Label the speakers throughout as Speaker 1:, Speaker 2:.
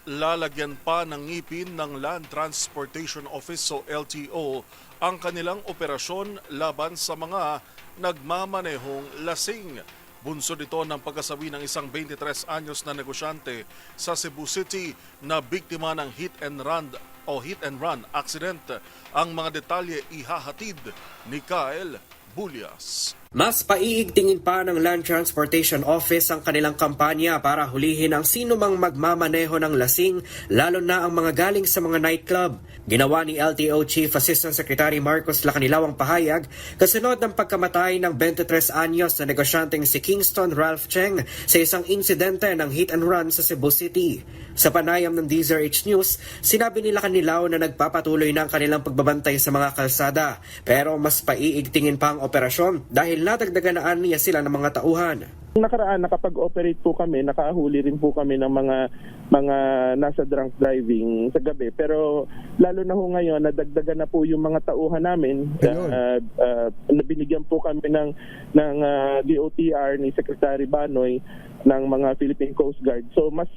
Speaker 1: lalagyan pa ng ngipin ng Land Transportation Office o LTO ang kanilang operasyon laban sa mga nagmamanehong lasing. Bunsod ito ng pagkasawi ng isang 23 anyos na negosyante sa Cebu City na biktima ng hit and run accident. Ang mga detalye ihahatid ni Kyle Bulias.
Speaker 2: Mas paiigtingin pa ng Land Transportation Office ang kanilang kampanya para hulihin ang sino mang magmamaneho ng lasing, lalo na ang mga galing sa mga nightclub. Ginawa ni LTO Chief Assistant Secretary Marcos Lacanilaw ang pahayag kasunod ng pagkamatay ng 23 anyos na negosyanteng si Kingston Ralph Cheng sa isang insidente ng hit and run sa Cebu City. Sa panayam ng DZRH News, sinabi ni Lacanilaw na nagpapatuloy na ang kanilang pagbabantay sa mga kalsada, pero mas paiigtingin pa ang operasyon dahil nadagdagan na niya sila ng mga tauhan.
Speaker 3: Nakaraan, nakapag-operate po kami, nakahuli rin po kami ng mga nasa drunk driving sa gabi. Pero lalo na ho ngayon, nadagdagan na po yung mga tauhan namin. Binigyan po kami ng DOTR ni Secretary Banoy ng mga Philippine Coast Guard. So mas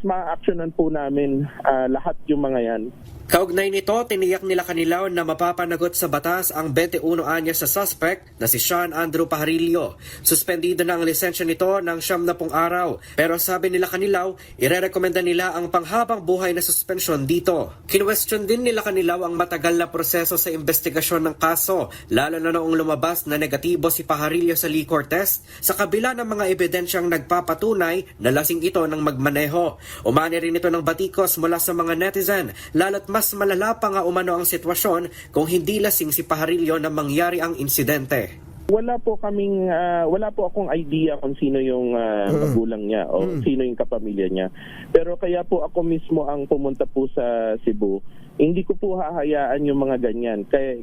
Speaker 3: ma-actionan po namin lahat yung mga yan.
Speaker 2: Kaugnay nito, tiniyak nila Lacanilaw na mapapanagot sa batas ang 21 anyos sa suspect na si Sean Andrew Pajarillo. Suspendido na ang lisensya nito ng 70 araw. Pero sabi nila Lacanilaw, irerekomenda nila ang panghabang buhay na suspensyon dito. Kinwestiyon din nila Lacanilaw ang matagal na proseso sa investigasyon ng kaso, lalo na noong lumabas na negatibo si Pajarillo sa liquor test sa kabila ng mga ebidensyang nagpapatunay na lasing ito ng magmaneho. Umani rin ito ng batikos mula sa mga netizen, lalo't mas malala pa nga umano ang sitwasyon kung hindi lasing si Pajarillo na mangyari ang insidente.
Speaker 3: Wala po akong idea kung sino yung magulang niya o sino yung kapamilya niya. Pero kaya po ako mismo ang pumunta po sa Cebu. Hindi ko po hahayaan yung mga ganyan. Kaya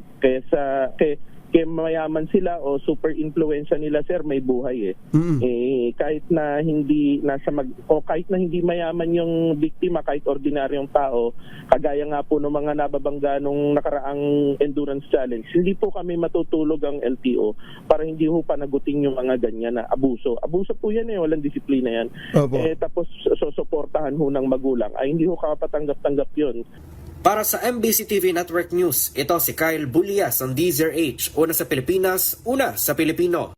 Speaker 3: mayaman sila o super influensya nila, sir, may buhay kahit na hindi mayaman yung biktima, kahit ordinaryong tao, kagaya nga po ng mga nababangga nung nakaraang endurance challenge, hindi po kami matutulog ang LTO para hindi ho panagutin yung mga ganyan na abuso po yan, walang disiplina yan. Tapos susuportahan ho ng magulang, hindi ho kapatanggap-tanggap yun.
Speaker 2: Para sa MBC TV Network News, ito si Kyle Bulias ng DZRH, una sa Pilipinas, una sa Pilipino.